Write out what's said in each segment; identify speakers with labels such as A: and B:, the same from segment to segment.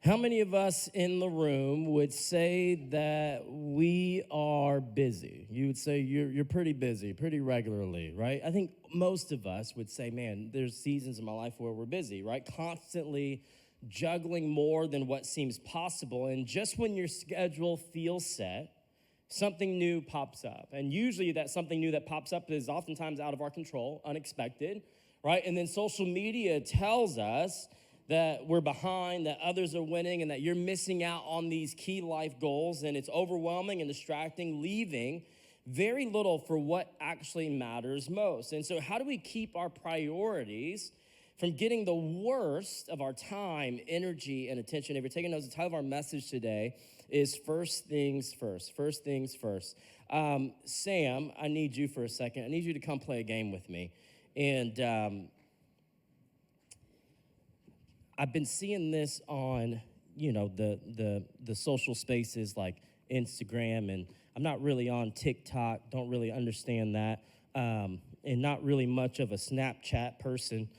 A: How many of us in the room would say that we are busy? You would say you're pretty busy, pretty regularly, right? I think most of us would say, man, there's seasons in my life where we're busy, right? Constantly juggling more than what seems possible. And just when your schedule feels set, something new pops up. And usually that something new that pops up is oftentimes out of our control, unexpected, right? And then social media tells us that we're behind, that others are winning, and that you're missing out on these key life goals, and it's overwhelming and distracting, leaving very little for what actually matters most. And so how do we keep our priorities from getting the worst of our time, energy, and attention? If you're taking notes, the title of our message today is First Things First. First Things First. Sam, I need you for a second. I need you to come play a game with me. And I've been seeing this on, the social spaces like Instagram, and I'm not really on TikTok, don't really understand that, and not really much of a Snapchat person,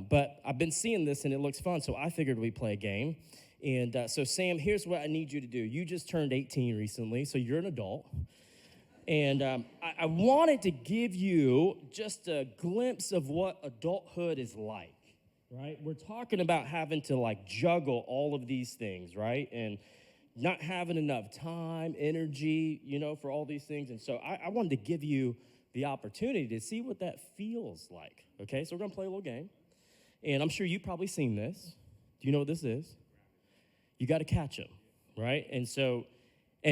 A: but I've been seeing this and it looks fun, so I figured we'd play a game. And so Sam, here's what I need you to do. You just turned 18 recently, so you're an adult. And I wanted to give you just a glimpse of what adulthood is like. Right? We're talking about having to juggle all of these things, right? And not having enough time, energy, for all these things. And so I wanted to give you the opportunity to see what that feels like, okay? So we're gonna play a little game. And I'm sure you've probably seen this. Do you know what this is? You gotta catch them, right? And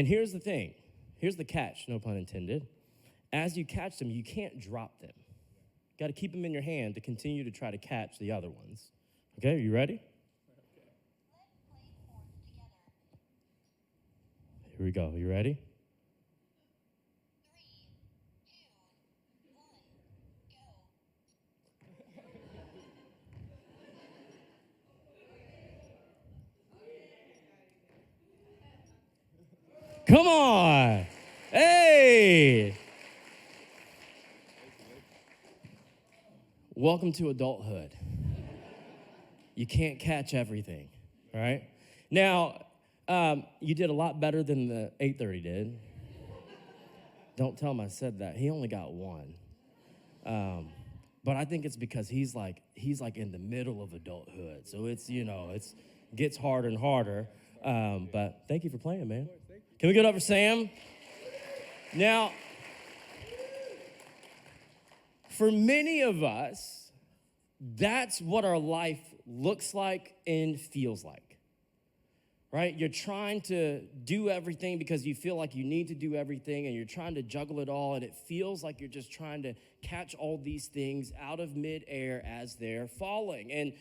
A: here's the thing. Here's the catch, no pun intended. As you catch them, you can't drop them. Got to keep them in your hand to continue to try to catch the other ones. Okay, are you ready? Here we go. You ready? 3, 2, 1, go. Come on. Hey. Welcome to adulthood. You can't catch everything, all right? Now, you did a lot better than the 8:30 did. Don't tell him I said that. He only got one. But I think it's because he's in the middle of adulthood. So it's gets harder and harder. But thank you for playing, man. Can we get over Sam? Now, for many of us, that's what our life looks like and feels like, right? You're trying to do everything because you feel like you need to do everything, and you're trying to juggle it all, and it feels like you're just trying to catch all these things out of midair as they're falling. And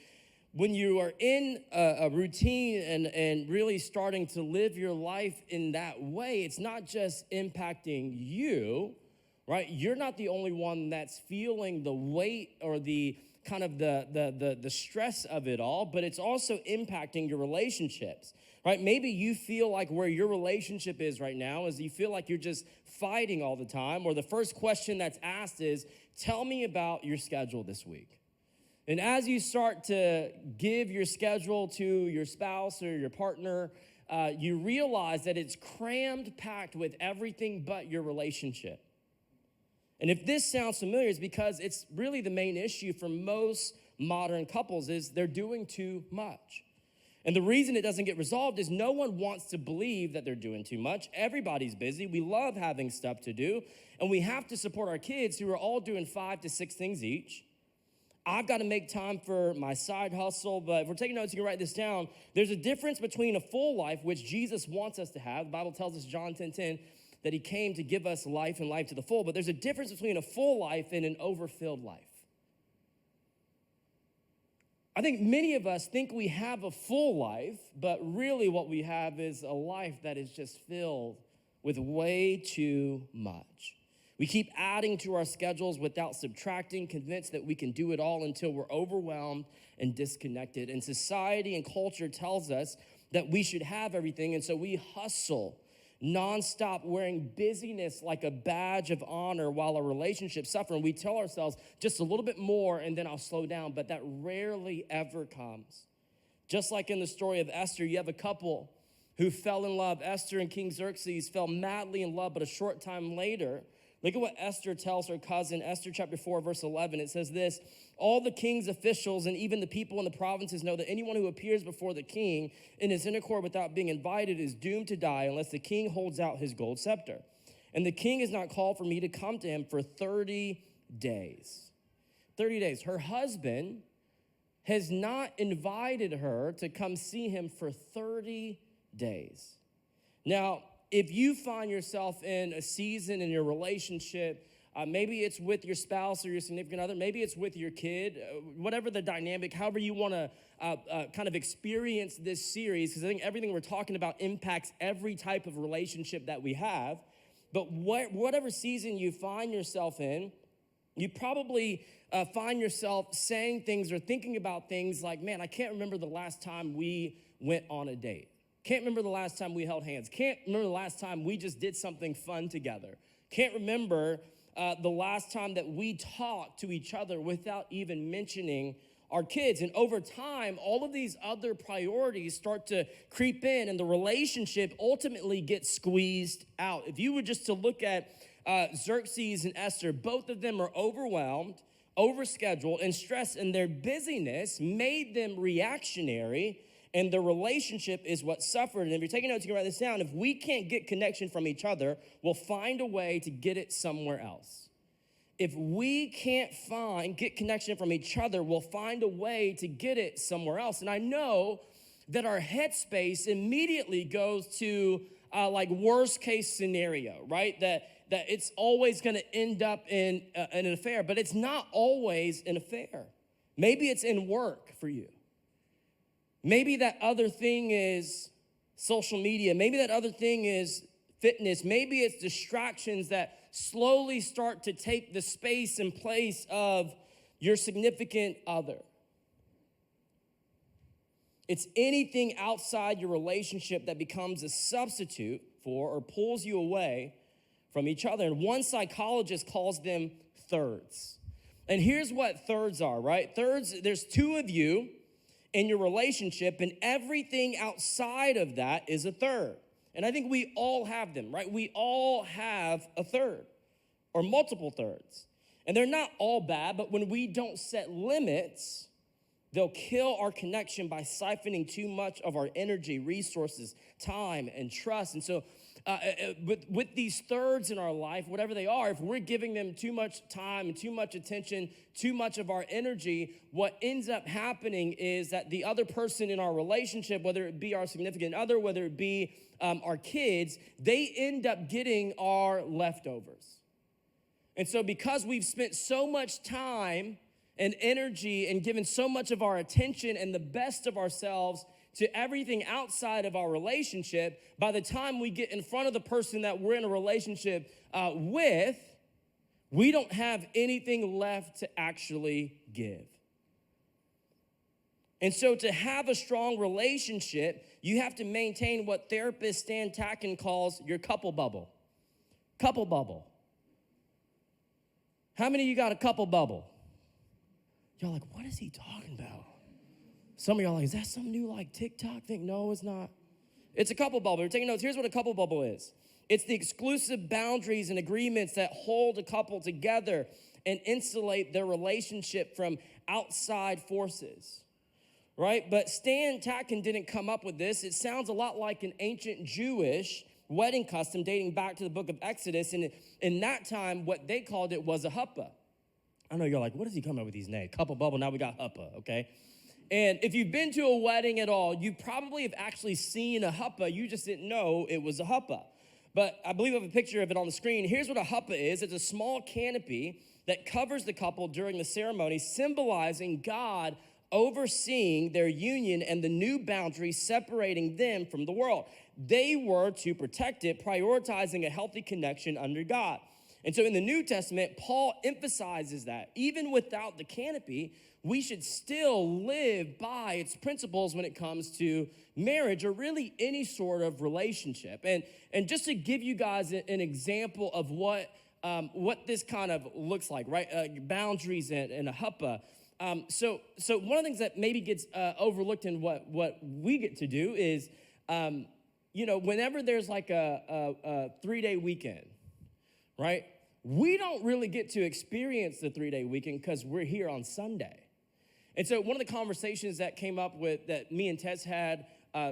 A: when you are in a routine and really starting to live your life in that way, it's not just impacting you, right? You're not the only one that's feeling the weight or the kind of the stress of it all, but it's also impacting your relationships, right? Maybe you feel like where your relationship is right now is you feel like you're just fighting all the time, or the first question that's asked is, tell me about your schedule this week. And as you start to give your schedule to your spouse or your partner, you realize that it's crammed, packed with everything but your relationship. And if this sounds familiar, it's because it's really the main issue for most modern couples is they're doing too much. And the reason it doesn't get resolved is no one wants to believe that they're doing too much. Everybody's busy. We love having stuff to do. And we have to support our kids who are all doing 5 to 6 things each. I've got to make time for my side hustle, but if we're taking notes, you can write this down. There's a difference between a full life, which Jesus wants us to have. The Bible tells us, John 10:10, that he came to give us life and life to the full, but there's a difference between a full life and an overfilled life. I think many of us think we have a full life, but really what we have is a life that is just filled with way too much. We keep adding to our schedules without subtracting, convinced that we can do it all until we're overwhelmed and disconnected. And society and culture tells us that we should have everything, and so we hustle nonstop, wearing busyness like a badge of honor while our relationships suffer. And we tell ourselves just a little bit more and then I'll slow down, but that rarely ever comes. Just like in the story of Esther, you have a couple who fell in love. Esther and King Xerxes fell madly in love, but a short time later, look at what Esther tells her cousin. Esther chapter 4, verse 11, it says this: all the king's officials and even the people in the provinces know that anyone who appears before the king in his inner court without being invited is doomed to die unless the king holds out his gold scepter. And the king has not called for me to come to him for 30 days. 30 days. Her husband has not invited her to come see him for 30 days. Now, if you find yourself in a season in your relationship, maybe it's with your spouse or your significant other, maybe it's with your kid, whatever the dynamic, however you want to kind of experience this series, because I think everything we're talking about impacts every type of relationship that we have. But whatever season you find yourself in, you probably find yourself saying things or thinking about things like, man, I can't remember the last time we went on a date. Can't remember the last time we held hands. Can't remember the last time we just did something fun together. Can't remember the last time that we talked to each other without even mentioning our kids. And over time, all of these other priorities start to creep in, and the relationship ultimately gets squeezed out. If you were just to look at Xerxes and Esther, both of them are overwhelmed, overscheduled, and stressed, and their busyness made them reactionary, and the relationship is what suffered. And if you're taking notes, you can write this down. If we can't get connection from each other, we'll find a way to get it somewhere else. If we can't get connection from each other, we'll find a way to get it somewhere else. And I know that our headspace immediately goes to like worst case scenario, right? That it's always gonna end up in an affair, but it's not always an affair. Maybe it's in work for you. Maybe that other thing is social media. Maybe that other thing is fitness. Maybe it's distractions that slowly start to take the space and place of your significant other. It's anything outside your relationship that becomes a substitute for or pulls you away from each other. And one psychologist calls them thirds. And here's what thirds are, right? Thirds, there's two of you in your relationship, and everything outside of that is a third. And I think we all have them, right? We all have a third or multiple thirds. And they're not all bad, but when we don't set limits, they'll kill our connection by siphoning too much of our energy, resources, time, and trust. And so with these thirds in our life, whatever they are, if we're giving them too much time and too much attention, too much of our energy, what ends up happening is that the other person in our relationship, whether it be our significant other, whether it be our kids, they end up getting our leftovers. And so because we've spent so much time and energy and given so much of our attention and the best of ourselves to everything outside of our relationship, by the time we get in front of the person that we're in a relationship with, we don't have anything left to actually give. And so to have a strong relationship, you have to maintain what therapist Stan Tatkin calls your couple bubble. Couple bubble. How many of you got a couple bubble? Y'all like, what is he talking about? Some of y'all like, is that some new like TikTok thing? No, it's not. It's a couple bubble. You're taking notes. Here's what a couple bubble is. It's the exclusive boundaries and agreements that hold a couple together and insulate their relationship from outside forces, right? But Stan Tatkin didn't come up with this. It sounds a lot like an ancient Jewish wedding custom dating back to the book of Exodus. And in that time, what they called it was a huppah. I know you're like, what is he coming up with these names? Couple bubble, now we got huppah, okay? And if you've been to a wedding at all, you probably have actually seen a huppah. You just didn't know it was a huppah. But I believe I have a picture of it on the screen. Here's what a huppah is. It's a small canopy that covers the couple during the ceremony, symbolizing God overseeing their union and the new boundaries separating them from the world. They were to protect it, prioritizing a healthy connection under God. And so in the New Testament, Paul emphasizes that even without the canopy, we should still live by its principles when it comes to marriage or really any sort of relationship. And just to give you guys an example of what this kind of looks like, right? Boundaries and a huppah. So one of the things that maybe gets overlooked in what we get to do is, whenever there's like a 3-day weekend, right? We don't really get to experience the 3-day weekend because we're here on Sunday. And so one of the conversations that came up with that me and Tess had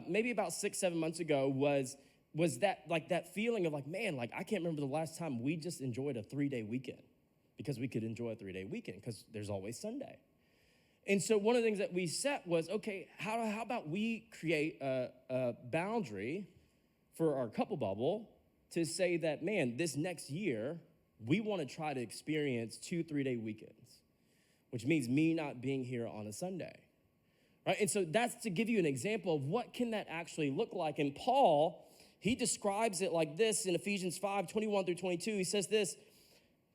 A: maybe about 6-7 months ago was that feeling of like, man, like I can't remember the last time we just enjoyed a 3-day weekend, because we could enjoy a 3-day weekend because there's always Sunday. And so one of the things that we set was, okay, how about we create a boundary for our couple bubble to say that, man, this next year, we want to try to experience 2 3-day weekends, which means me not being here on a Sunday, right? And so that's to give you an example of what can that actually look like. And Paul, he describes it like this in Ephesians 5:21-22. He says this: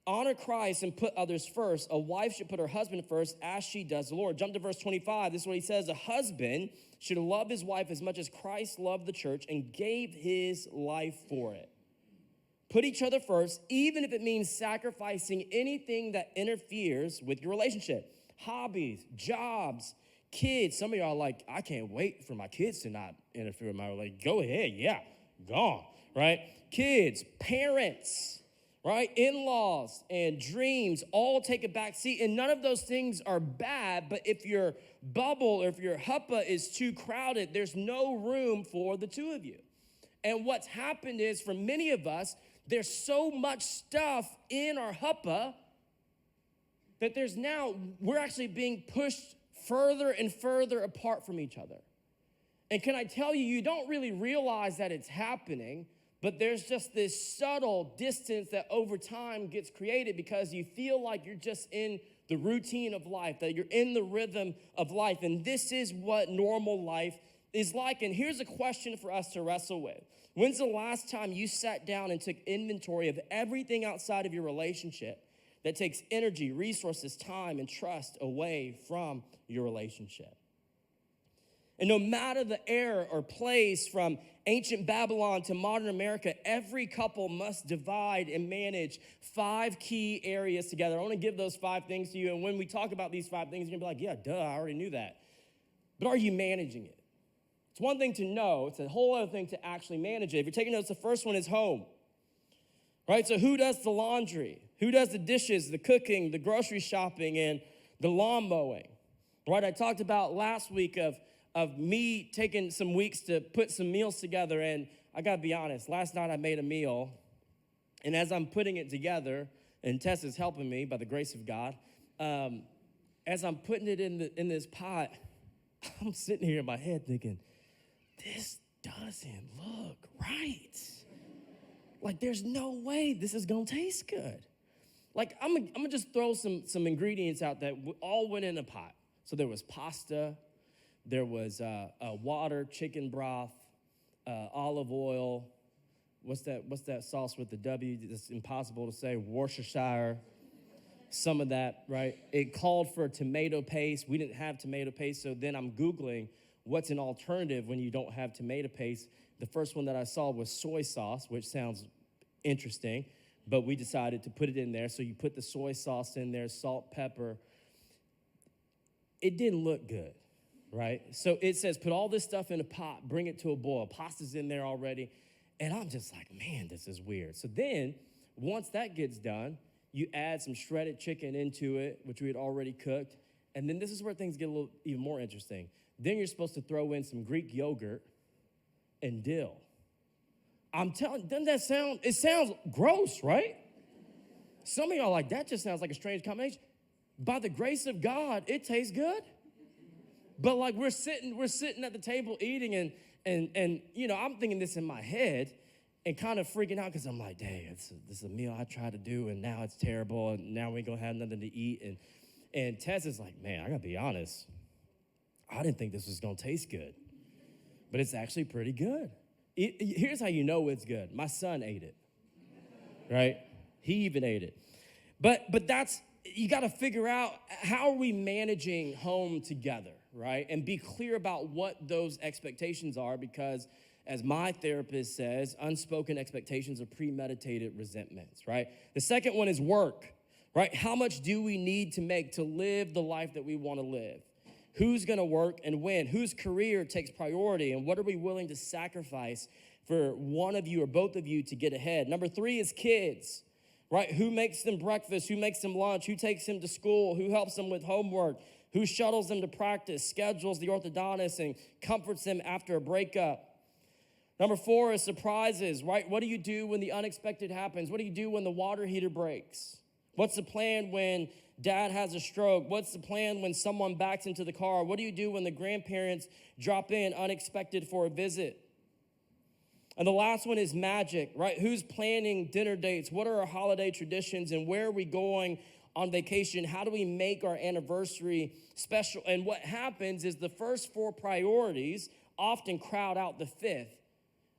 A: honor Christ and put others first. A wife should put her husband first as she does the Lord. Jump to verse 25. This is what he says: a husband should love his wife as much as Christ loved the church and gave his life for it. Put each other first, even if it means sacrificing anything that interferes with your relationship. Hobbies, jobs, kids. Some of y'all are like, I can't wait for my kids to not interfere with my relationship. Go ahead, yeah, gone, right? Kids, parents, right? In-laws and dreams all take a back seat, and none of those things are bad, but if your bubble or if your huppah is too crowded, there's no room for the two of you. And what's happened is, for many of us, there's so much stuff in our huppah that we're actually being pushed further and further apart from each other. And can I tell you, you don't really realize that it's happening, but there's just this subtle distance that over time gets created because you feel like you're just in the routine of life, that you're in the rhythm of life. And this is what normal life is like. And here's a question for us to wrestle with. When's the last time you sat down and took inventory of everything outside of your relationship that takes energy, resources, time, and trust away from your relationship? And no matter the era or place, from ancient Babylon to modern America, every couple must divide and manage 5 key areas together. I want to give those 5 things to you. And when we talk about these 5 things, you're going to be like, yeah, duh, I already knew that. But are you managing it? It's one thing to know. It's a whole other thing to actually manage it. If you're taking notes, the first one is home, right? So who does the laundry? Who does the dishes, the cooking, the grocery shopping, and the lawn mowing, right? I talked about last week of me taking some weeks to put some meals together, and I gotta be honest, last night I made a meal, and as I'm putting it together, and Tess is helping me by the grace of God, as I'm putting it in this pot, I'm sitting here in my head thinking, this doesn't look right. Like, there's no way this is gonna taste good. Like, I'm gonna just throw some ingredients out that all went in a pot. So there was pasta, there was water, chicken broth, olive oil. What's that sauce with the W? It's impossible to say. Worcestershire. Some of that, right? It called for tomato paste. We didn't have tomato paste, so then I'm Googling what's an alternative when you don't have tomato paste. The first one that I saw was soy sauce, which sounds interesting, but we decided to put it in there. So you put the soy sauce in there, salt, pepper. It didn't look good, right? So it says put all this stuff in a pot, bring it to a boil. Pasta's in there already. And I'm just like, man, this is weird. So then once that gets done, you add some shredded chicken into it, which we had already cooked. And then this is where things get a little even more interesting. Then you're supposed to throw in some Greek yogurt and dill. I'm telling you, doesn't that sound, it sounds gross, right? Some of y'all are like, that just sounds like a strange combination. By the grace of God, it tastes good. But like we're sitting at the table eating and you know, I'm thinking this in my head and kind of freaking out because I'm like, dang, this is a meal I tried to do and now it's terrible and now we ain't gonna have nothing to eat. And Tess is like, man, I gotta be honest. I didn't think this was gonna taste good, but it's actually pretty good. Here's how you know it's good. My son ate it, right? He even ate it. But that's, you gotta figure out how are we managing home together, right? And be clear about what those expectations are because as my therapist says, unspoken expectations are premeditated resentments, right? The second one is work. right? How much do we need to make to live the life that we want to live? Who's gonna work and when? Whose career takes priority? And what are we willing to sacrifice for one of you or both of you to get ahead? Number 3 is kids, right? Who makes them breakfast? Who makes them lunch? Who takes them to school? Who helps them with homework? Who shuttles them to practice, schedules the orthodontist, and comforts them after a breakup? Number 4 is surprises, right? What do you do when the unexpected happens? What do you do when the water heater breaks? What's the plan when dad has a stroke? What's the plan when someone backs into the car? What do you do when the grandparents drop in unexpected for a visit? And the last one is magic, right? Who's planning dinner dates? What are our holiday traditions? And where are we going on vacation? How do we make our anniversary special? And what happens is the first 4 priorities often crowd out the 5th,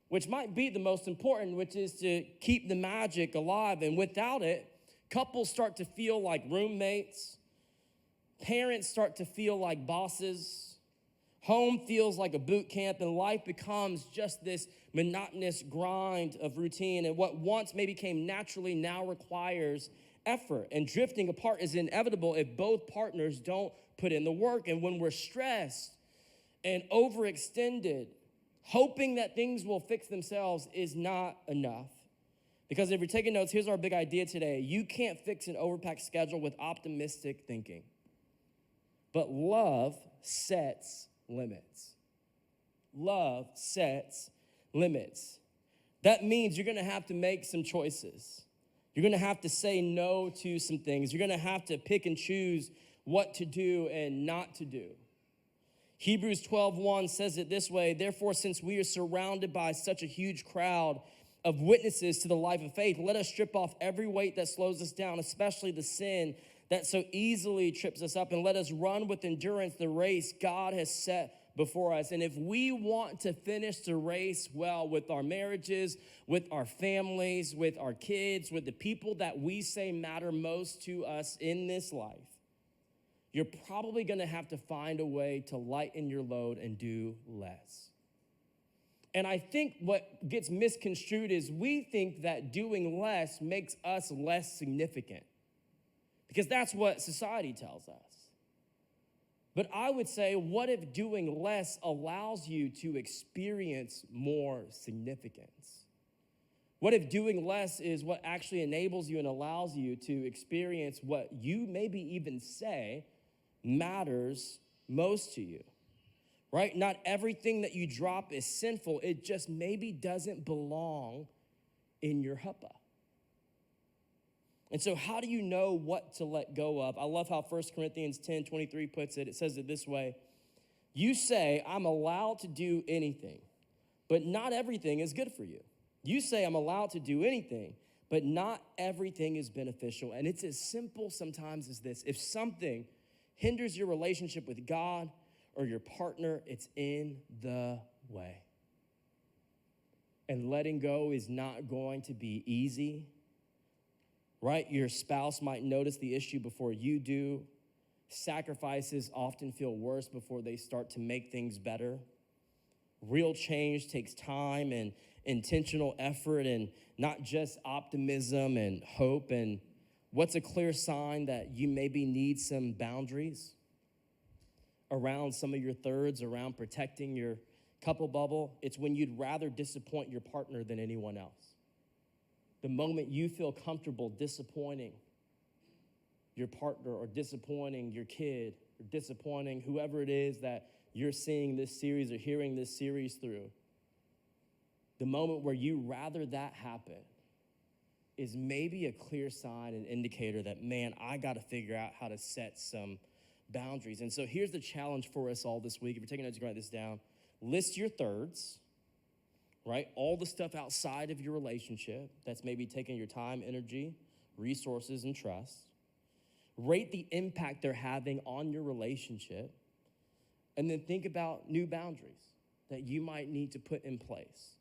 A: which might be the most important, which is to keep the magic alive. And without it, couples start to feel like roommates. Parents start to feel like bosses. Home feels like a boot camp, and life becomes just this monotonous grind of routine. And what once maybe came naturally now requires effort. And drifting apart is inevitable if both partners don't put in the work. And when we're stressed and overextended, hoping that things will fix themselves is not enough. Because if you're taking notes, here's our big idea today. You can't fix an overpacked schedule with optimistic thinking. But love sets limits. Love sets limits. That means you're gonna have to make some choices. You're gonna have to say no to some things. You're gonna have to pick and choose what to do and not to do. Hebrews 12:1 says it this way: therefore, since we are surrounded by such a huge crowd of witnesses to the life of faith, let us strip off every weight that slows us down, especially the sin that so easily trips us up, and let us run with endurance the race God has set before us. And if we want to finish the race well with our marriages, with our families, with our kids, with the people that we say matter most to us in this life, you're probably gonna have to find a way to lighten your load and do less. And I think what gets misconstrued is we think that doing less makes us less significant, because that's what society tells us. But I would say, what if doing less allows you to experience more significance? What if doing less is what actually enables you and allows you to experience what you maybe even say matters most to you, right? Not everything that you drop is sinful. It just maybe doesn't belong in your huppah. And so how do you know what to let go of? I love how 1 Corinthians 10:23 puts it. It says it this way: you say, I'm allowed to do anything, but not everything is good for you. You say, I'm allowed to do anything, but not everything is beneficial. And it's as simple sometimes as this: if something hinders your relationship with God or your partner, it's in the way. And letting go is not going to be easy. Right? Your spouse might notice the issue before you do. Sacrifices often feel worse before they start to make things better. Real change takes time and intentional effort, and not just optimism and hope. And what's a clear sign that you maybe need some boundaries around some of your thirds, around protecting your couple bubble? It's when you'd rather disappoint your partner than anyone else. The moment you feel comfortable disappointing your partner or disappointing your kid or disappointing whoever it is that you're seeing this series or hearing this series through, the moment where you rather that happen is maybe a clear sign, an indicator that, man, I gotta figure out how to set some boundaries. And so here's the challenge for us all this week. If you're taking notes, you can write this down. List your thirds. Right? All the stuff outside of your relationship that's maybe taking your time, energy, resources, and trust. Rate the impact they're having on your relationship. And then think about new boundaries that you might need to put in place.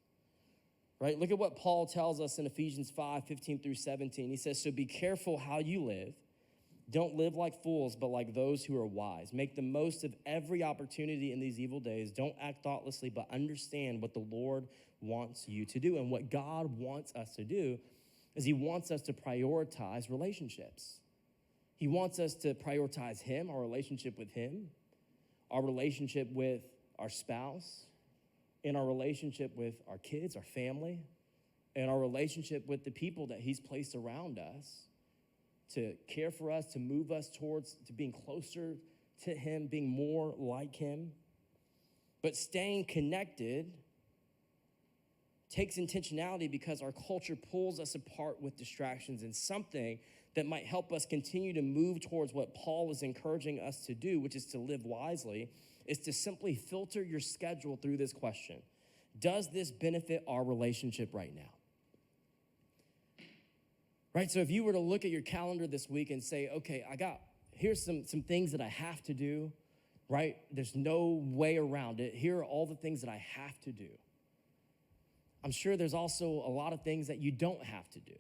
A: Right? Look at what Paul tells us in Ephesians 5:15-17. He says, so be careful how you live. Don't live like fools, but like those who are wise. Make the most of every opportunity in these evil days. Don't act thoughtlessly, but understand what the Lord wants you to do. And what God wants us to do is he wants us to prioritize relationships. He wants us to prioritize him, our relationship with him, our relationship with our spouse, and our relationship with our kids, our family, and our relationship with the people that he's placed around us to care for us, to move us towards, to being closer to him, being more like him. But staying connected takes intentionality because our culture pulls us apart with distractions, and something that might help us continue to move towards what Paul is encouraging us to do, which is to live wisely, is to simply filter your schedule through this question. Does this benefit our relationship right now? Right, so if you were to look at your calendar this week and say, okay, here's some things that I have to do, right? There's no way around it. Here are all the things that I have to do. I'm sure there's also a lot of things that you don't have to do,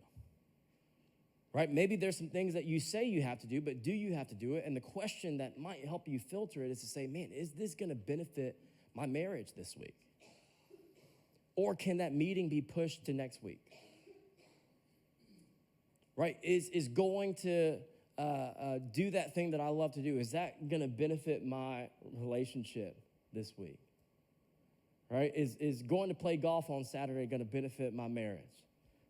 A: right? Maybe there's some things that you say you have to do, but do you have to do it? And the question that might help you filter it is to say, man, is this gonna benefit my marriage this week? Or can that meeting be pushed to next week? Right, is going to do that thing that I love to do, is that gonna benefit my relationship this week? Right, is going to play golf on Saturday gonna benefit my marriage?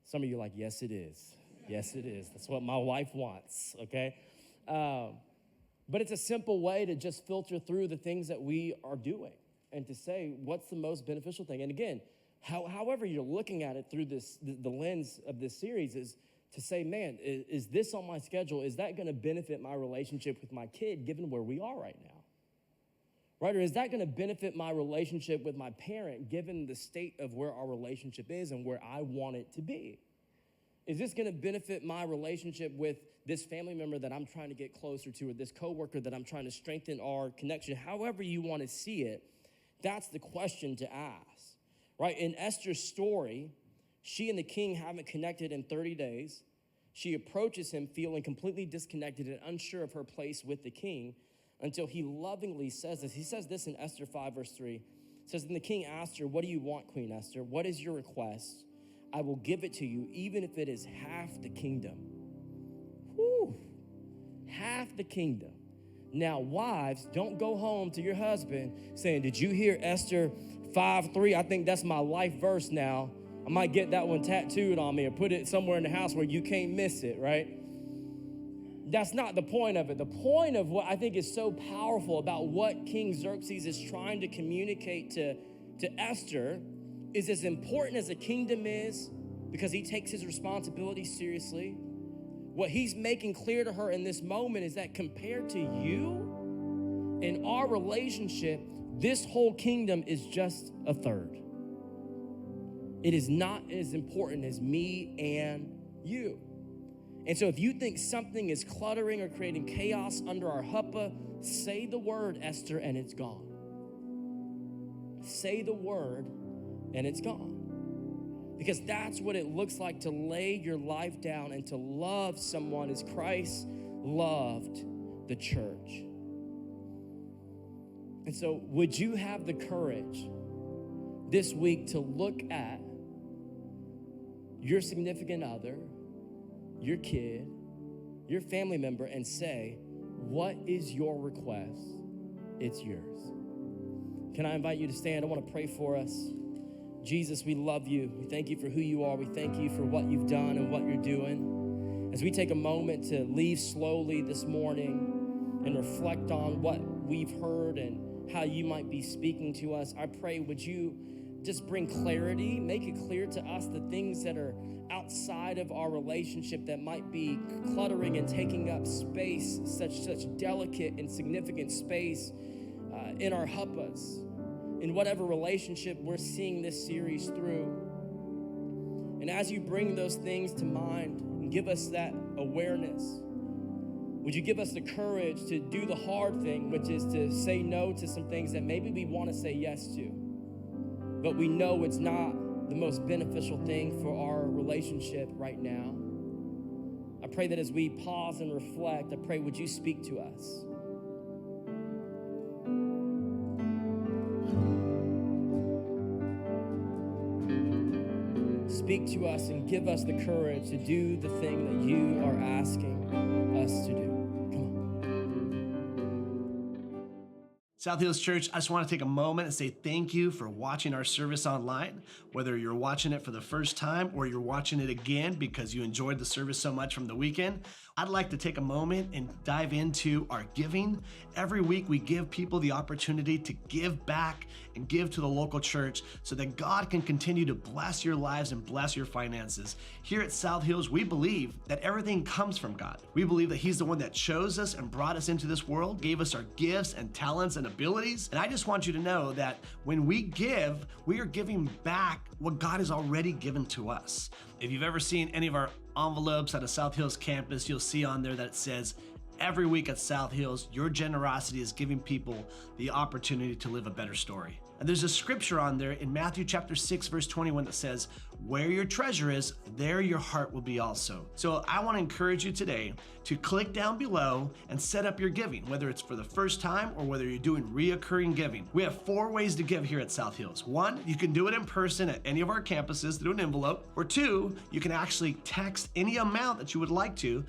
A: Some of you are like, yes, it is. Yes, it is. That's what my wife wants, okay? But it's a simple way to just filter through the things that we are doing and to say, what's the most beneficial thing? And again, however you're looking at it through the lens of this series is to say, man, is this on my schedule? Is that gonna benefit my relationship with my kid given where we are right now? Right, or is that gonna benefit my relationship with my parent given the state of where our relationship is and where I want it to be? Is this gonna benefit my relationship with this family member that I'm trying to get closer to, or this coworker that I'm trying to strengthen our connection? However you wanna see it, that's the question to ask, right? In Esther's story, she and the king haven't connected in 30 days. She approaches him feeling completely disconnected and unsure of her place with the king until he lovingly says this. He says this in Esther 5, verse 3. It says, "Then the king asked her, 'What do you want, Queen Esther? What is your request? I will give it to you, even if it is half the kingdom.'" Whew, half the kingdom. Now, wives, don't go home to your husband saying, "Did you hear Esther 5:3? I think that's my life verse now. I might get that one tattooed on me or put it somewhere in the house where you can't miss it," right? That's not the point of it. The point of what I think is so powerful about what King Xerxes is trying to communicate to Esther is, as important as the kingdom is, because he takes his responsibility seriously, what he's making clear to her in this moment is that compared to you and our relationship, this whole kingdom is just a third. It is not as important as me and you. And so if you think something is cluttering or creating chaos under our huppah, say the word, Esther, and it's gone. Say the word and it's gone. Because that's what it looks like to lay your life down and to love someone as Christ loved the church. And so would you have the courage this week to look at your significant other, your kid, your family member, and say, what is your request? It's yours. Can I invite you to stand? I want to pray for us. Jesus, we love you. We thank you for who you are. We thank you for what you've done and what you're doing. As we take a moment to leave slowly this morning and reflect on what we've heard and how you might be speaking to us, I pray, would you just bring clarity, make it clear to us the things that are outside of our relationship that might be cluttering and taking up space, such delicate and significant space in our huppahs, in whatever relationship we're seeing this series through. And as you bring those things to mind and give us that awareness, would you give us the courage to do the hard thing, which is to say no to some things that maybe we want to say yes to, but we know it's not the most beneficial thing for our relationship right now. I pray that as we pause and reflect, I pray, would you speak to us? Speak to us and give us the courage to do the thing that you are asking us to do.
B: South Hills Church, I just want to take a moment and say thank you for watching our service online. Whether you're watching it for the first time or you're watching it again because you enjoyed the service so much from the weekend, I'd like to take a moment and dive into our giving. Every week we give people the opportunity to give back and give to the local church so that God can continue to bless your lives and bless your finances. Here at South Hills, we believe that everything comes from God. We believe that He's the one that chose us and brought us into this world, gave us our gifts and talents and abilities. And I just want you to know that when we give, we are giving back what God has already given to us. If you've ever seen any of our envelopes at a South Hills campus, you'll see on there that it says, every week at South Hills, your generosity is giving people the opportunity to live a better story. And there's a scripture on there in Matthew chapter 6, verse 21 that says, where your treasure is, there your heart will be also. So I want to encourage you today to click down below and set up your giving, whether it's for the first time or whether you're doing reoccurring giving. We have 4 ways to give here at South Hills. 1, you can do it in person at any of our campuses through an envelope. Or 2, you can actually text any amount that you would like to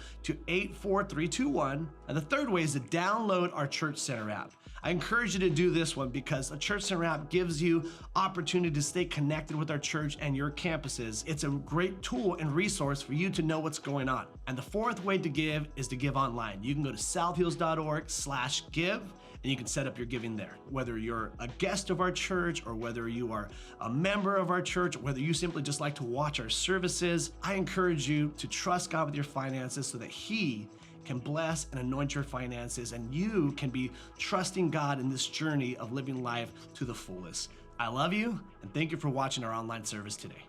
B: 84321. And the 3rd way is to download our Church Center app. I encourage you to do this one because a Church Center app gives you opportunity to stay connected with our church and your campuses. It's a great tool and resource for you to know what's going on. And the 4th way to give is to give online. You can go to southhills.org/give and you can set up your giving there. Whether you're a guest of our church or whether you are a member of our church, or whether you simply just like to watch our services, I encourage you to trust God with your finances so that He can bless and anoint your finances, and you can be trusting God in this journey of living life to the fullest. I love you, and thank you for watching our online service today.